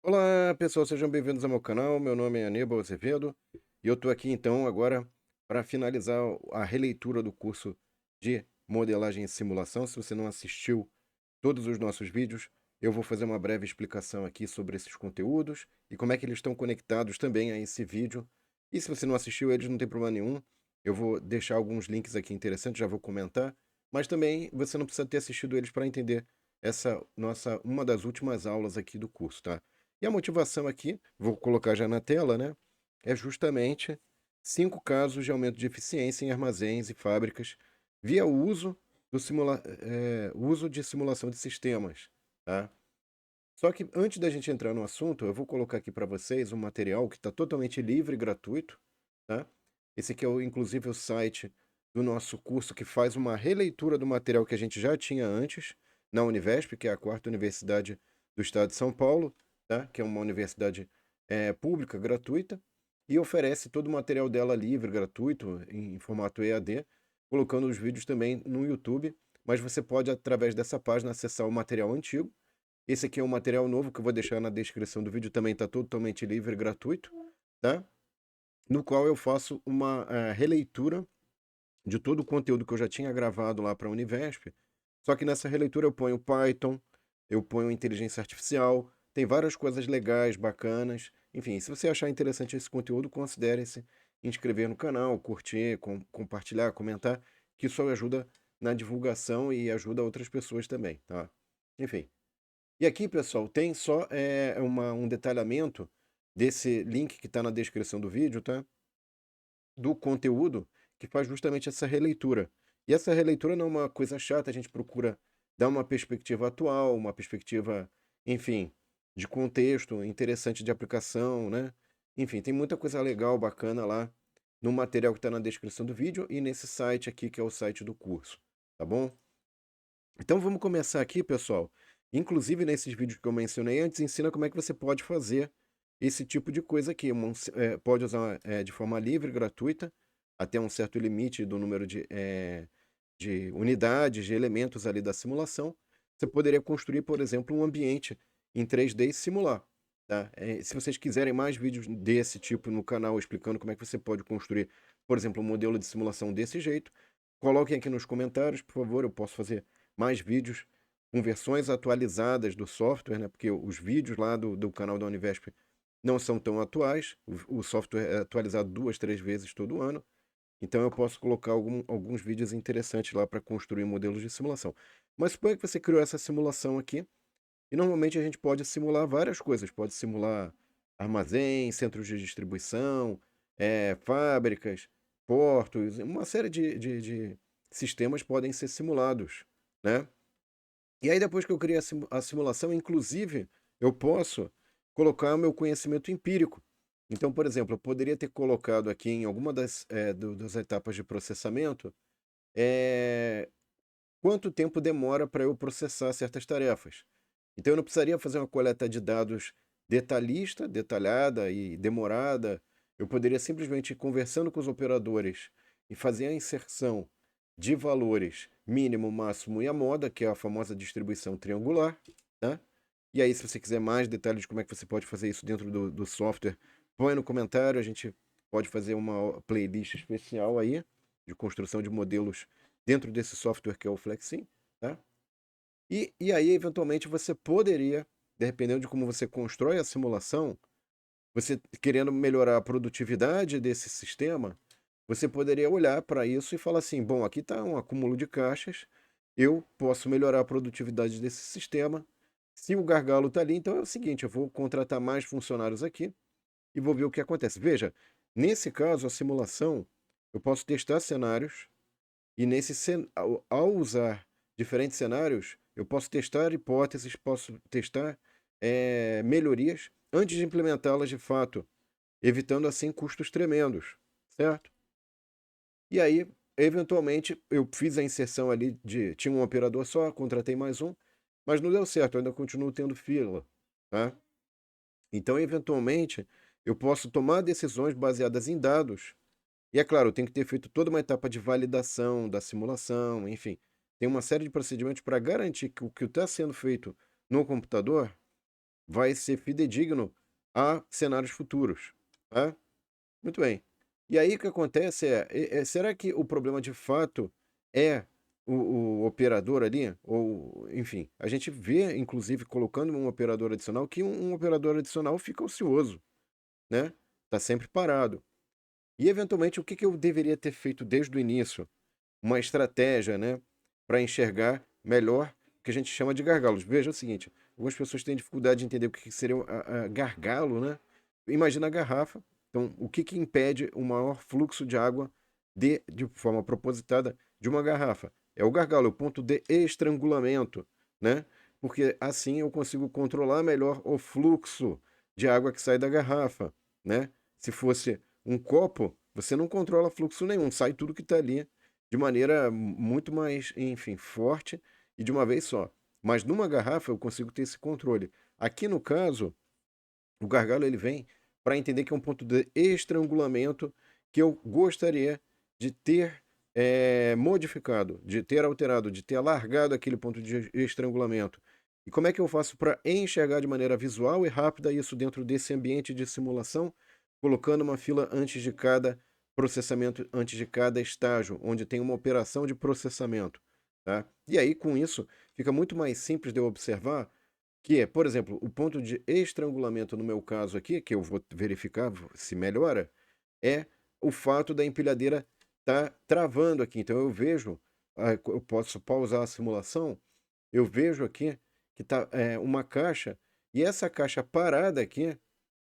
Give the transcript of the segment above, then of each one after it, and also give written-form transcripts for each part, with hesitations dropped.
Olá, pessoal, sejam bem-vindos ao meu canal. Meu nome é Aníbal Azevedo e eu estou aqui então agora para finalizar a releitura do curso de modelagem e simulação. Se você não assistiu todos os nossos vídeos, eu vou fazer uma breve explicação aqui sobre esses conteúdos e como é que eles estão conectados também a esse vídeo. E se você não assistiu eles, não tem problema nenhum. Eu vou deixar alguns links aqui interessantes, já vou comentar, mas também você não precisa ter assistido eles para entender essa nossa uma das últimas aulas aqui do curso, tá? E a motivação aqui, vou colocar já na tela, né? É justamente 5 casos de aumento de eficiência em armazéns e fábricas via o uso, uso de simulação de sistemas, tá? Só que antes da gente entrar no assunto, eu vou colocar aqui para vocês um material que está totalmente livre e gratuito, tá? Esse aqui é, inclusive, o site do nosso curso que faz uma releitura do material que a gente já tinha antes na Univesp, que é a quarta universidade do estado de São Paulo, tá? Que é uma universidade pública, gratuita, e oferece todo o material dela livre, gratuito, em formato EAD, colocando os vídeos também no YouTube, mas você pode, através dessa página, acessar o material antigo. Esse aqui é um material novo que eu vou deixar na descrição do vídeo, também está totalmente livre e gratuito, tá? No qual eu faço uma releitura de todo o conteúdo que eu já tinha gravado lá para a Univesp, só que nessa releitura eu ponho Python, eu ponho inteligência artificial, tem várias coisas legais, bacanas. Enfim, se você achar interessante esse conteúdo, considere se inscrever no canal, curtir, compartilhar, comentar, que isso ajuda na divulgação e ajuda outras pessoas também, tá? Enfim. E aqui, pessoal, tem só um detalhamento desse link que está na descrição do vídeo, tá? Do conteúdo que faz justamente essa releitura. E essa releitura não é uma coisa chata, a gente procura dar uma perspectiva atual, uma perspectiva, enfim, de contexto, interessante de aplicação, né? Enfim, tem muita coisa legal, bacana lá no material que está na descrição do vídeo e nesse site aqui, que é o site do curso, tá bom? Então vamos começar aqui, pessoal. Inclusive nesses vídeos que eu mencionei antes, ensina como é que você pode fazer esse tipo de coisa aqui. Pode usar de forma livre, gratuita, até um certo limite do número de unidades, de elementos ali da simulação. Você poderia construir, por exemplo, um ambiente em 3D e simular. Tá? Se vocês quiserem mais vídeos desse tipo no canal explicando como é que você pode construir, por exemplo, um modelo de simulação desse jeito, coloquem aqui nos comentários, por favor, eu posso fazer mais vídeos com versões atualizadas do software, né? Porque os vídeos lá do canal da Univesp não são tão atuais. O software é atualizado 2, 3 vezes todo ano. Então eu posso colocar alguns vídeos interessantes lá para construir modelos de simulação. Mas suponha que você criou essa simulação aqui, e normalmente a gente pode simular várias coisas. Pode simular armazéns, centros de distribuição, fábricas, portos, uma série de sistemas podem ser simulados, né? E aí, depois que eu criei a simulação, inclusive, eu posso colocar o meu conhecimento empírico. Então, por exemplo, eu poderia ter colocado aqui em alguma das etapas de processamento, eh, quanto tempo demora para eu processar certas tarefas. Então, eu não precisaria fazer uma coleta de dados detalhista, detalhada e demorada. Eu poderia simplesmente ir conversando com os operadores e fazer a inserção de valores mínimo, máximo e a moda, que é a famosa distribuição triangular, tá? E aí, se você quiser mais detalhes de como é que você pode fazer isso dentro do software, põe no comentário, a gente pode fazer uma playlist especial aí de construção de modelos dentro desse software que é o Flexim, tá? E aí, eventualmente, você poderia, dependendo de como você constrói a simulação, você querendo melhorar a produtividade desse sistema, você poderia olhar para isso e falar assim: bom, aqui está um acúmulo de caixas, eu posso melhorar a produtividade desse sistema. Se o gargalo está ali, então é o seguinte: eu vou contratar mais funcionários aqui e vou ver o que acontece. Veja, nesse caso, a simulação, eu posso testar cenários e ao usar diferentes cenários, eu posso testar hipóteses, posso testar melhorias antes de implementá-las de fato, evitando assim custos tremendos, certo? E aí, eventualmente, eu fiz a inserção ali tinha um operador só, contratei mais um, mas não deu certo, eu ainda continuo tendo fila, tá? Então, eventualmente, eu posso tomar decisões baseadas em dados. E é claro, eu tenho que ter feito toda uma etapa de validação da simulação, enfim. Tem uma série de procedimentos para garantir que o que está sendo feito no computador vai ser fidedigno a cenários futuros, tá? Muito bem. E aí o que acontece será que o problema de fato é o operador ali? Ou, enfim, a gente vê, inclusive, colocando um operador adicional, que um operador adicional fica ocioso, né? Tá sempre parado. E, eventualmente, o que que eu deveria ter feito desde o início? Uma estratégia, né, para enxergar melhor o que a gente chama de gargalos. Veja o seguinte, algumas pessoas têm dificuldade de entender o que seria a gargalo, né? Imagina a garrafa. Então, o que que impede o maior fluxo de água de forma propositada de uma garrafa? É o gargalo, é o ponto de estrangulamento, né? Porque assim eu consigo controlar melhor o fluxo de água que sai da garrafa, né? Se fosse um copo, você não controla fluxo nenhum, sai tudo que está ali de maneira muito mais, enfim, forte e de uma vez só. Mas numa garrafa eu consigo ter esse controle. Aqui no caso, o gargalo ele vem para entender que é um ponto de estrangulamento que eu gostaria de ter modificado, de ter alterado, de ter alargado aquele ponto de estrangulamento. E como é que eu faço para enxergar de maneira visual e rápida isso dentro desse ambiente de simulação, colocando uma fila antes de cada processamento, antes de cada estágio, onde tem uma operação de processamento, tá? E aí, com isso, fica muito mais simples de eu observar que é, por exemplo, o ponto de estrangulamento no meu caso aqui, que eu vou verificar se melhora, é o fato da empilhadeira estar travando aqui. Então eu vejo, eu posso pausar a simulação, eu vejo aqui que está uma caixa, e essa caixa parada aqui,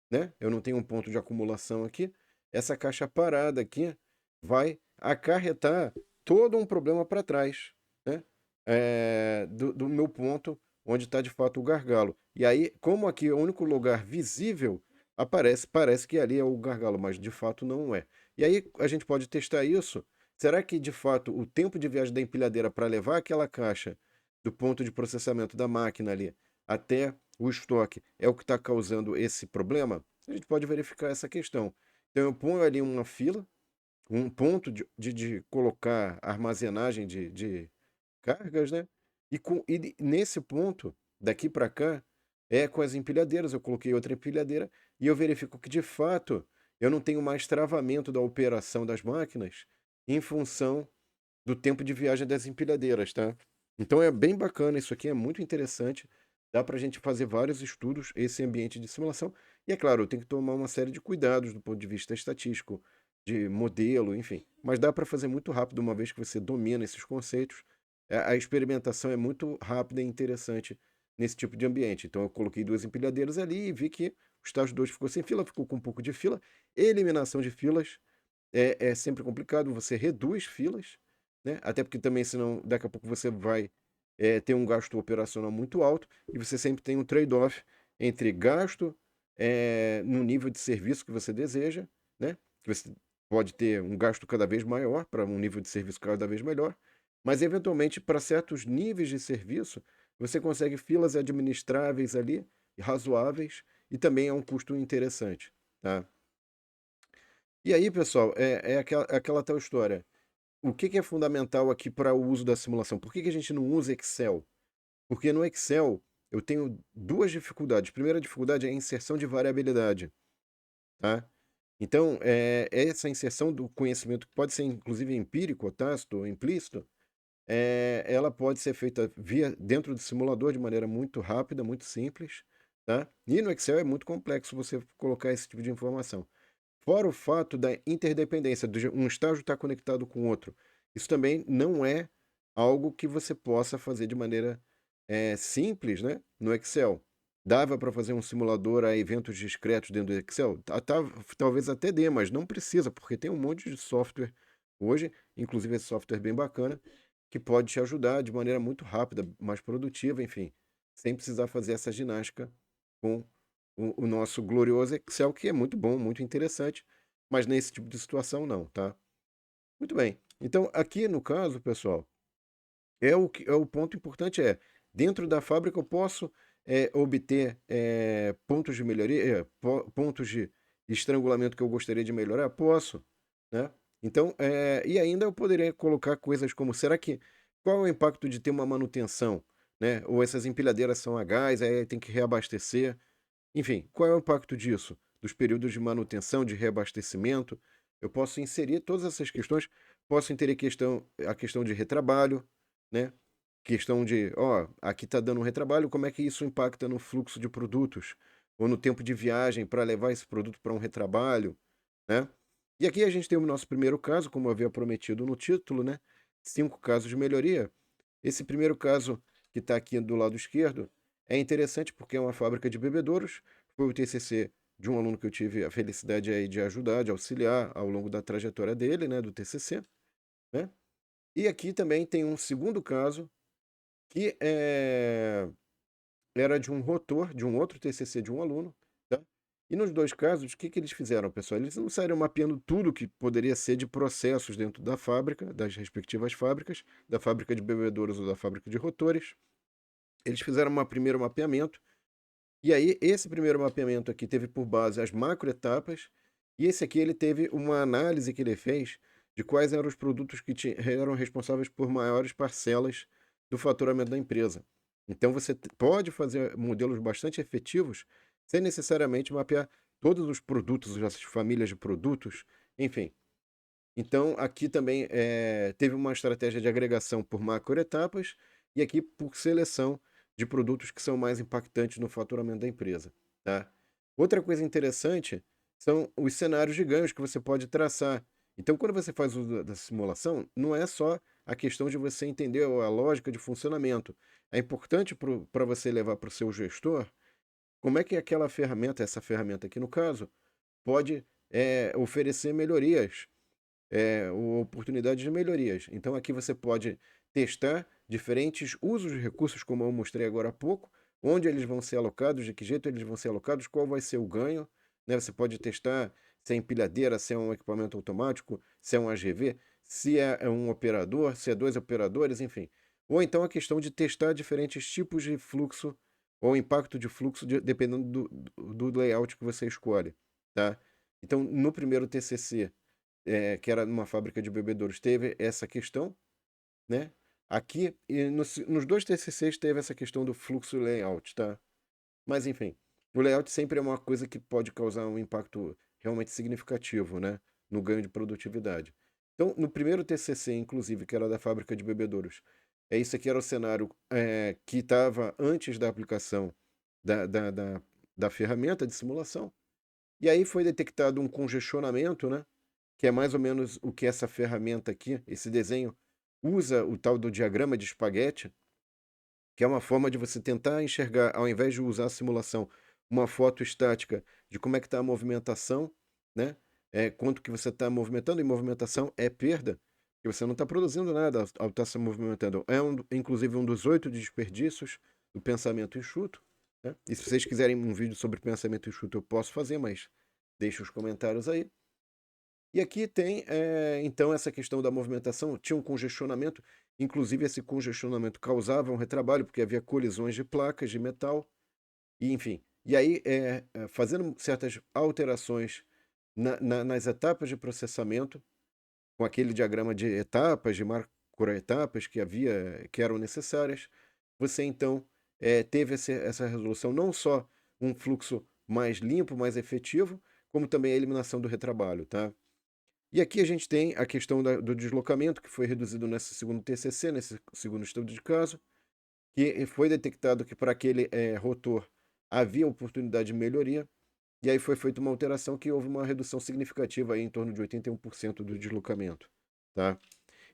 né? Eu não tenho um ponto de acumulação aqui, essa caixa parada aqui vai acarretar todo um problema para trás, né? Do meu ponto onde está de fato o gargalo. E aí, como aqui é o único lugar visível, parece que ali é o gargalo, mas de fato não é. E aí a gente pode testar isso. Será que de fato o tempo de viagem da empilhadeira para levar aquela caixa do ponto de processamento da máquina ali até o estoque é o que está causando esse problema? A gente pode verificar essa questão. Então eu ponho ali uma fila, um ponto de colocar armazenagem de cargas, né? E nesse ponto, daqui para cá, é com as empilhadeiras. Eu coloquei outra empilhadeira e eu verifico que, de fato, eu não tenho mais travamento da operação das máquinas em função do tempo de viagem das empilhadeiras, tá? Então é bem bacana isso aqui, é muito interessante. Dá para a gente fazer vários estudos, esse ambiente de simulação. E é claro, tem que tomar uma série de cuidados do ponto de vista estatístico, de modelo, enfim. Mas dá para fazer muito rápido, uma vez que você domina esses conceitos. A experimentação é muito rápida e interessante nesse tipo de ambiente. Então eu coloquei duas empilhadeiras ali e vi que o estágio 2 ficou sem fila, ficou com um pouco de fila. Eliminação de filas é sempre complicado, você reduz filas, né? Até porque também, senão, daqui a pouco você vai ter um gasto operacional muito alto e você sempre tem um trade-off entre gasto no nível de serviço que você deseja, né? Que você pode ter um gasto cada vez maior para um nível de serviço cada vez melhor, mas eventualmente para certos níveis de serviço você consegue filas administráveis ali, razoáveis, e também é um custo interessante, tá? E aí, pessoal, é aquela tal história. O que que é fundamental aqui para o uso da simulação? Por que que a gente não usa Excel? Porque no Excel eu tenho duas dificuldades. A primeira dificuldade é a inserção de variabilidade, tá? Então, essa inserção do conhecimento, que pode ser inclusive empírico, ou tácito, ou implícito, ela pode ser feita dentro do simulador de maneira muito rápida, muito simples, tá? E no Excel é muito complexo você colocar esse tipo de informação. Fora o fato da interdependência, um estágio estar conectado com o outro. Isso também não é algo que você possa fazer de maneira simples, né, no Excel. Dava para fazer um simulador a eventos discretos dentro do Excel? Talvez até dê, mas não precisa, porque tem um monte de software hoje, inclusive esse software bem bacana, que pode te ajudar de maneira muito rápida, mais produtiva, enfim, sem precisar fazer essa ginástica com o nosso glorioso Excel, que é muito bom, muito interessante, mas nesse tipo de situação não, tá? Muito bem. Então, aqui no caso, pessoal, é o ponto importante dentro da fábrica eu posso obter pontos de melhoria, pontos de estrangulamento que eu gostaria de melhorar? Posso, né? Então, e ainda eu poderia colocar coisas como, qual é o impacto de ter uma manutenção, né? Ou essas empilhadeiras são a gás, aí tem que reabastecer. Enfim, qual é o impacto disso? Dos períodos de manutenção, de reabastecimento. Eu posso inserir todas essas questões, posso inserir a questão de retrabalho, né? Questão de, ó, aqui está dando um retrabalho, como é que isso impacta no fluxo de produtos? Ou no tempo de viagem para levar esse produto para um retrabalho, né? E aqui a gente tem o nosso primeiro caso, como eu havia prometido no título, né? 5 casos de melhoria. Esse primeiro caso, que está aqui do lado esquerdo, é interessante porque é uma fábrica de bebedouros. Foi o TCC de um aluno que eu tive a felicidade aí de ajudar, de auxiliar ao longo da trajetória dele, né, do TCC, né? E aqui também tem um segundo caso que era de um rotor, de um outro TCC de um aluno, tá? E nos dois casos, o que que eles fizeram, pessoal? Eles não saíram mapeando tudo que poderia ser de processos dentro da fábrica, das respectivas fábricas, da fábrica de bebedouros ou da fábrica de rotores. Eles fizeram um primeiro mapeamento, e aí esse primeiro mapeamento aqui teve por base as macroetapas, e esse aqui ele teve uma análise que ele fez de quais eram os produtos que eram responsáveis por maiores parcelas do faturamento da empresa. Então você pode fazer modelos bastante efetivos sem necessariamente mapear todos os produtos, as famílias de produtos, enfim. Então aqui também teve uma estratégia de agregação por macroetapas e aqui por seleção de produtos que são mais impactantes no faturamento da empresa, tá? Outra coisa interessante são os cenários de ganhos que você pode traçar. Então, quando você faz uso da simulação, não é só a questão de você entender a lógica de funcionamento. É importante para você levar para o seu gestor como é que aquela ferramenta, essa ferramenta aqui no caso, pode oferecer melhorias, oportunidades de melhorias. Então, aqui você pode testar diferentes usos de recursos, como eu mostrei agora há pouco, onde eles vão ser alocados, de que jeito eles vão ser alocados, qual vai ser o ganho, né? Você pode testar se é empilhadeira, se é um equipamento automático, se é um AGV, se é um operador, se é dois operadores, enfim. Ou então a questão de testar diferentes tipos de fluxo ou impacto de fluxo, dependendo do layout que você escolhe, tá? Então, no primeiro TCC, que era numa fábrica de bebedouros, teve essa questão, né? Aqui, e nos dois TCCs teve essa questão do fluxo layout, tá? Mas enfim, o layout sempre é uma coisa que pode causar um impacto realmente significativo, né? No ganho de produtividade. Então, no primeiro TCC, inclusive, que era da fábrica de bebedouros, isso aqui era o cenário que estava antes da aplicação da, da, da, da ferramenta de simulação. E aí foi detectado um congestionamento, né? Que é mais ou menos o que essa ferramenta aqui, esse desenho, usa o tal do diagrama de espaguete, que é uma forma de você tentar enxergar, ao invés de usar a simulação, uma foto estática de como é que está a movimentação, né? Quanto que você está movimentando, e movimentação é perda, que você não está produzindo nada ao estar se movimentando. Inclusive, um dos 8 desperdícios do pensamento enxuto, né? E se vocês quiserem um vídeo sobre pensamento enxuto, eu posso fazer, mas deixe os comentários aí. E aqui tem, então, essa questão da movimentação. Tinha um congestionamento, inclusive esse congestionamento causava um retrabalho, porque havia colisões de placas de metal, e enfim. E aí, fazendo certas alterações nas etapas de processamento, com aquele diagrama de etapas, de macroetapas que eram necessárias, você então teve essa resolução, não só um fluxo mais limpo, mais efetivo, como também a eliminação do retrabalho, tá? E aqui a gente tem a questão do deslocamento, que foi reduzido nesse segundo TCC, nesse segundo estudo de caso, que foi detectado que para aquele rotor havia oportunidade de melhoria, e aí foi feita uma alteração que houve uma redução significativa aí, em torno de 81% do deslocamento. Tá?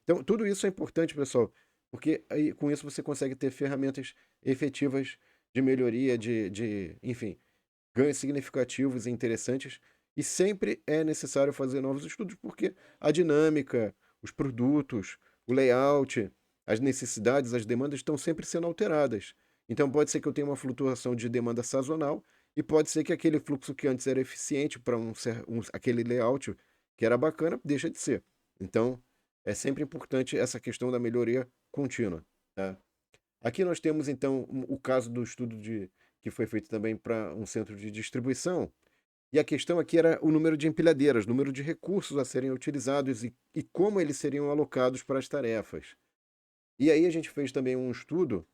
Então, tudo isso é importante, pessoal, porque aí, com isso você consegue ter ferramentas efetivas de melhoria, enfim, ganhos significativos e interessantes. E sempre é necessário fazer novos estudos, porque a dinâmica, os produtos, o layout, as necessidades, as demandas estão sempre sendo alteradas. Então pode ser que eu tenha uma flutuação de demanda sazonal e pode ser que aquele fluxo que antes era eficiente para aquele layout que era bacana, deixa de ser. Então é sempre importante essa questão da melhoria contínua. Tá? Aqui nós temos então o caso do estudo que foi feito também para um centro de distribuição. E a questão aqui era o número de empilhadeiras, número de recursos a serem utilizados e como eles seriam alocados para as tarefas. E aí a gente fez também um estudo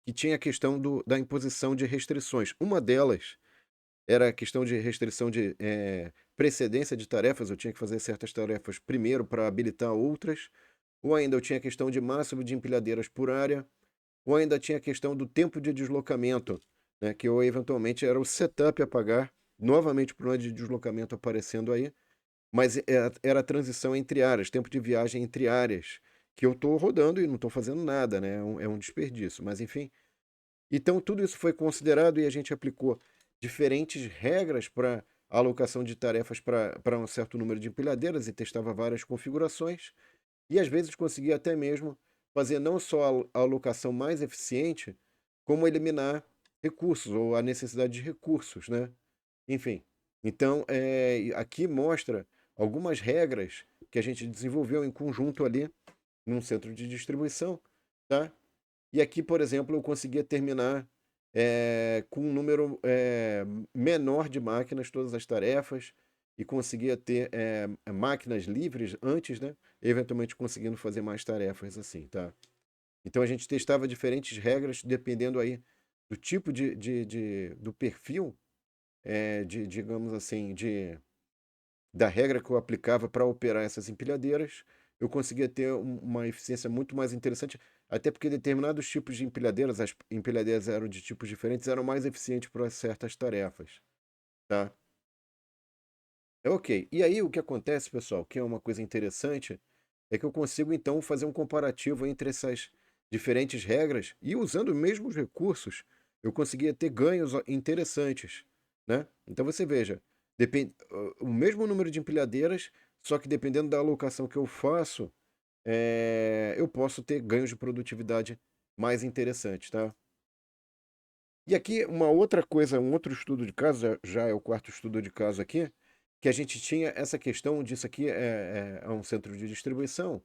que tinha a questão da imposição de restrições. Uma delas era a questão de restrição de precedência de tarefas, eu tinha que fazer certas tarefas primeiro para habilitar outras, ou ainda eu tinha a questão de máximo de empilhadeiras por área, ou ainda tinha a questão do tempo de deslocamento, né, que eu eventualmente era o setup a pagar, novamente o problema de deslocamento aparecendo aí, mas era a transição entre áreas, tempo de viagem entre áreas, que eu estou rodando e não estou fazendo nada, né? É um desperdício. Mas enfim. Então tudo isso foi considerado e a gente aplicou diferentes regras para alocação de tarefas para um certo número de empilhadeiras e testava várias configurações. E às vezes conseguia até mesmo fazer não só a alocação mais eficiente, como eliminar recursos ou a necessidade de recursos, né? Enfim, então aqui mostra algumas regras que a gente desenvolveu em conjunto ali num centro de distribuição, tá? E aqui, por exemplo, eu conseguia terminar com um número menor de máquinas, todas as tarefas, e conseguia ter máquinas livres antes, né? Eventualmente conseguindo fazer mais tarefas assim, tá? Então a gente testava diferentes regras dependendo aí do tipo do perfil, digamos assim, da regra que eu aplicava para operar essas empilhadeiras, eu conseguia ter uma eficiência muito mais interessante, até porque determinados tipos de empilhadeiras, as empilhadeiras eram de tipos diferentes, eram mais eficientes para certas tarefas, tá? Ok. E aí o que acontece, pessoal, que é uma coisa interessante, é que eu consigo então fazer um comparativo entre essas diferentes regras e usando os mesmos recursos, eu conseguia ter ganhos interessantes, né? Então você veja, o mesmo número de empilhadeiras, só que dependendo da alocação que eu faço, eu posso ter ganhos de produtividade mais interessantes, tá? E aqui uma outra coisa, um outro estudo de caso, já é o quarto estudo de caso aqui, que a gente tinha essa questão disso aqui é um centro de distribuição.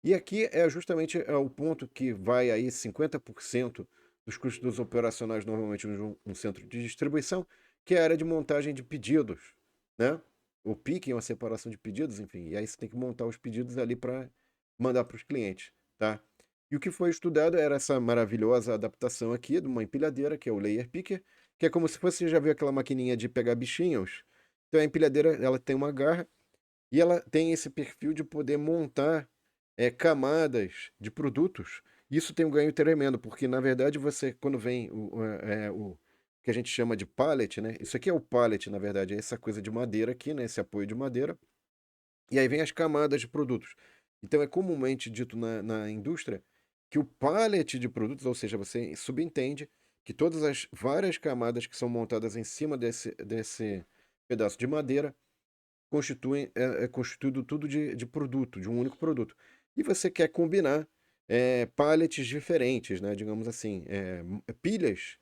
E aqui é justamente o ponto que vai aí 50% dos custos operacionais normalmente num centro de distribuição, que é a área de montagem de pedidos, né? O picking, uma separação de pedidos, enfim. E aí você tem que montar os pedidos ali para mandar para os clientes, tá? E o que foi estudado era essa maravilhosa adaptação aqui de uma empilhadeira, que é o layer picker, que é como se fosse, já viu aquela maquininha de pegar bichinhos? Então a empilhadeira, ela tem uma garra e ela tem esse perfil de poder montar camadas de produtos. Isso tem um ganho tremendo, porque na verdade você, quando vem o que a gente chama de pallet, né? Isso aqui é o pallet, na verdade, é essa coisa de madeira aqui, né? Esse apoio de madeira. E aí vem as camadas de produtos. Então é comumente dito na indústria que o pallet de produtos, ou seja, você subentende que todas as várias camadas que são montadas em cima desse pedaço de madeira constituem constituído tudo de produto, de um único produto. E você quer combinar pallets diferentes, né? Digamos assim, pilhas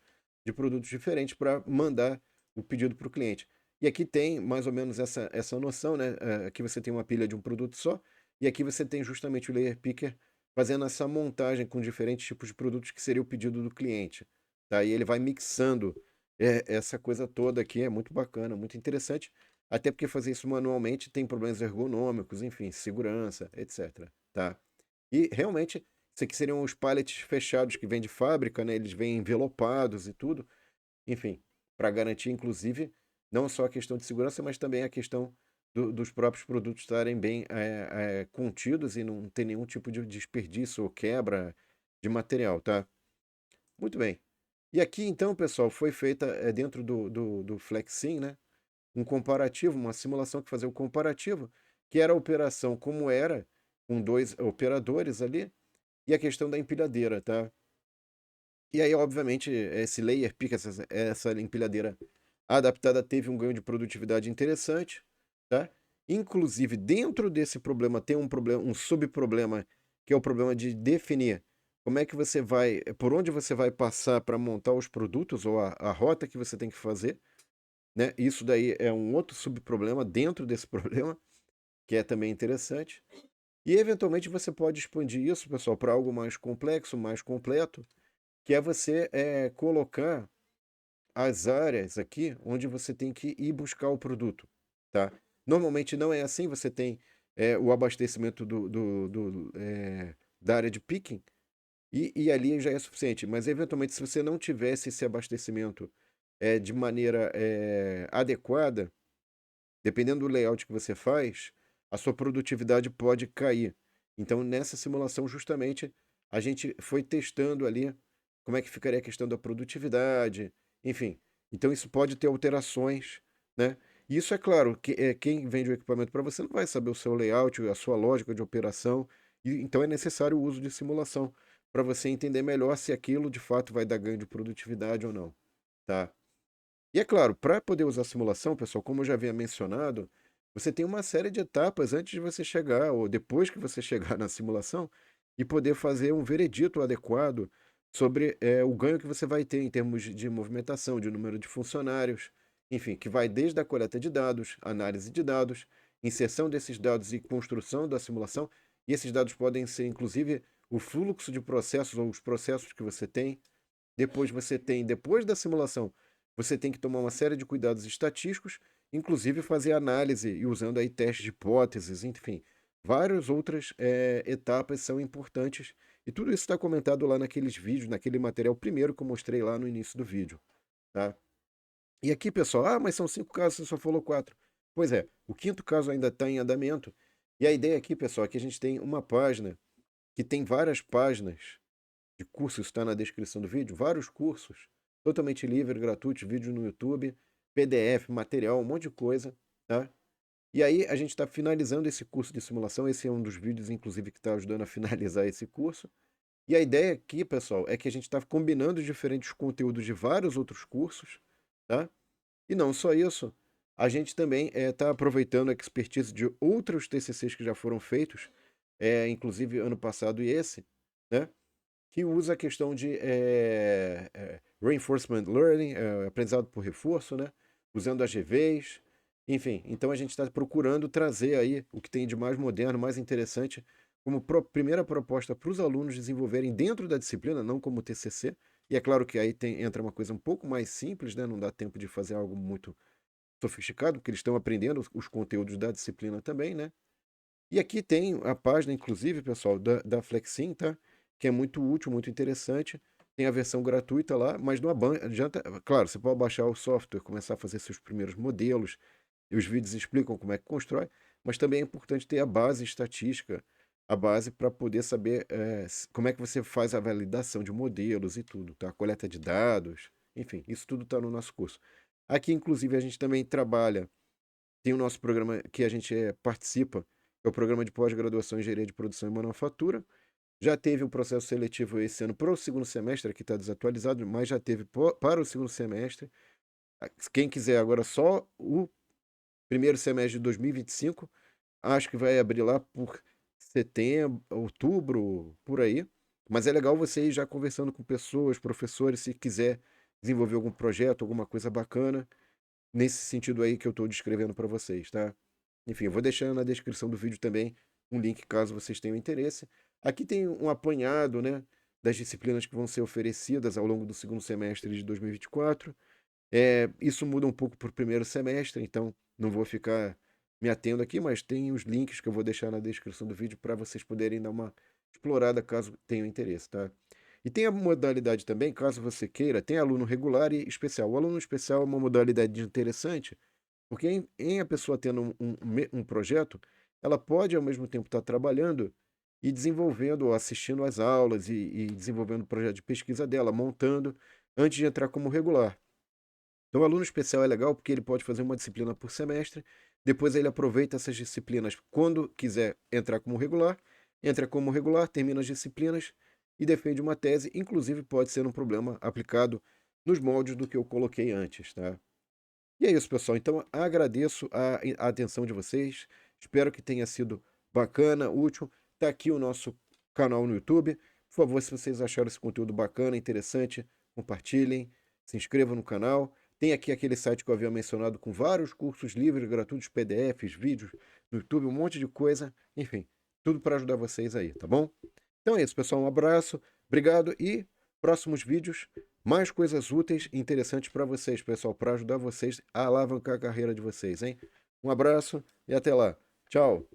de produtos diferentes para mandar o pedido para o cliente. E aqui tem mais ou menos essa noção, né? Aqui você tem uma pilha de um produto só, e aqui você tem justamente o layer picker fazendo essa montagem com diferentes tipos de produtos que seria o pedido do cliente. Tá? E ele vai mixando essa coisa toda aqui, é muito bacana, muito interessante. Até porque fazer isso manualmente tem problemas ergonômicos, enfim, segurança, etc. Tá? E realmente, isso aqui seriam os pallets fechados que vêm de fábrica, né? Eles vêm envelopados e tudo. Enfim, para garantir, inclusive, não só a questão de segurança, mas também a questão dos próprios produtos estarem bem contidos e não ter nenhum tipo de desperdício ou quebra de material, tá? Muito bem. E aqui, então, pessoal, foi feita dentro do FlexSim, né? Um comparativo, uma simulação que fazia o comparativo, que era a operação como era, com dois operadores ali, e a questão da empilhadeira, tá? E aí, obviamente, esse layer pick, essa empilhadeira adaptada teve um ganho de produtividade interessante, tá? Inclusive, dentro desse problema tem um problema, um subproblema, que é o problema de definir como é que você vai, por onde você vai passar para montar os produtos ou a rota que você tem que fazer, né? Isso daí é um outro subproblema dentro desse problema, que é também interessante. E eventualmente você pode expandir isso, pessoal, para algo mais complexo, mais completo, que é você colocar as áreas aqui onde você tem que ir buscar o produto, tá? Normalmente não é assim, você tem o abastecimento da área de picking e ali já é suficiente, mas eventualmente se você não tivesse esse abastecimento de maneira adequada, dependendo do layout que você faz, a sua produtividade pode cair. Então, nessa simulação, justamente, a gente foi testando ali como é que ficaria a questão da produtividade, enfim. Então, isso pode ter alterações, né? E isso é claro, quem vende o equipamento para você não vai saber o seu layout, a sua lógica de operação, e então é necessário o uso de simulação para você entender melhor se aquilo de fato vai dar ganho de produtividade ou não, tá? E é claro, para poder usar simulação, pessoal, como eu já havia mencionado, você tem uma série de etapas antes de você chegar, ou depois que você chegar na simulação, e poder fazer um veredito adequado sobre o ganho que você vai ter em termos de movimentação, de número de funcionários, enfim, que vai desde a coleta de dados, análise de dados, inserção desses dados e construção da simulação, e esses dados podem ser, inclusive, o fluxo de processos ou os processos que você tem. Depois você tem, depois da simulação, você tem que tomar uma série de cuidados estatísticos, inclusive fazer análise e usando aí testes de hipóteses, enfim. Várias outras etapas são importantes e tudo isso está comentado lá naqueles vídeos, naquele material primeiro que eu mostrei lá no início do vídeo, tá? E aqui, pessoal, mas são 5 casos, você só falou 4. Pois é, o quinto caso ainda está em andamento. E a ideia aqui, pessoal, é que a gente tem uma página que tem várias páginas de cursos, está na descrição do vídeo, vários cursos, totalmente livre, gratuitos, vídeos no YouTube, PDF, material, um monte de coisa, tá? E aí a gente está finalizando esse curso de simulação, esse é um dos vídeos, inclusive, que está ajudando a finalizar esse curso. E a ideia aqui, pessoal, é que a gente está combinando diferentes conteúdos de vários outros cursos, tá? E não só isso, a gente também está aproveitando a expertise de outros TCCs que já foram feitos, inclusive ano passado e esse, né? Que usa a questão de reinforcement learning, aprendizado por reforço, né? Usando AGVs, enfim. Então a gente está procurando trazer aí o que tem de mais moderno, mais interessante, como primeira proposta para os alunos desenvolverem dentro da disciplina, não como TCC. E é claro que aí entra uma coisa um pouco mais simples, né? Não dá tempo de fazer algo muito sofisticado, porque eles estão aprendendo os conteúdos da disciplina também, né? E aqui tem a página, inclusive, pessoal, da Flexim, tá? Que é muito útil, muito interessante. Tem a versão gratuita lá, mas não adianta. Claro, você pode baixar o software, começar a fazer seus primeiros modelos, e os vídeos explicam como é que constrói, mas também é importante ter a base estatística, a base para poder saber como é que você faz a validação de modelos e tudo, tá? A coleta de dados, enfim, isso tudo está no nosso curso. Aqui, inclusive, a gente também trabalha, tem o nosso programa que a gente participa, que é o programa de pós-graduação em engenharia de produção e manufatura. Já teve um processo seletivo esse ano para o segundo semestre, aqui está desatualizado, mas já teve para o segundo semestre. Quem quiser agora só o primeiro semestre de 2025, acho que vai abrir lá por setembro, outubro, por aí. Mas é legal você ir já conversando com pessoas, professores, se quiser desenvolver algum projeto, alguma coisa bacana, nesse sentido aí que eu estou descrevendo para vocês, tá? Enfim, eu vou deixando na descrição do vídeo também um link caso vocês tenham interesse. Aqui tem um apanhado, né, das disciplinas que vão ser oferecidas ao longo do segundo semestre de 2024. Isso muda um pouco para o primeiro semestre, então não vou ficar me atendo aqui, mas tem os links que eu vou deixar na descrição do vídeo para vocês poderem dar uma explorada caso tenham interesse, tá? E tem a modalidade também, caso você queira, tem aluno regular e especial. O aluno especial é uma modalidade interessante, porque em a pessoa tendo um projeto, ela pode ao mesmo tempo estar trabalhando e desenvolvendo, ou assistindo às aulas e desenvolvendo o projeto de pesquisa dela, montando, antes de entrar como regular. Então, o aluno especial é legal porque ele pode fazer uma disciplina por semestre, depois ele aproveita essas disciplinas quando quiser entrar como regular, entra como regular, termina as disciplinas e defende uma tese, inclusive pode ser um problema aplicado nos moldes do que eu coloquei antes, tá? E é isso, pessoal. Então, agradeço a atenção de vocês. Espero que tenha sido bacana, útil. Tá aqui o nosso canal no YouTube. Por favor, se vocês acharam esse conteúdo bacana, interessante, compartilhem, se inscrevam no canal. Tem aqui aquele site que eu havia mencionado com vários cursos livres, gratuitos, PDFs, vídeos no YouTube, um monte de coisa. Enfim, tudo para ajudar vocês aí, tá bom? Então é isso, pessoal. Um abraço, obrigado e próximos vídeos, mais coisas úteis e interessantes para vocês, pessoal, para ajudar vocês a alavancar a carreira de vocês, hein? Um abraço e até lá. Tchau.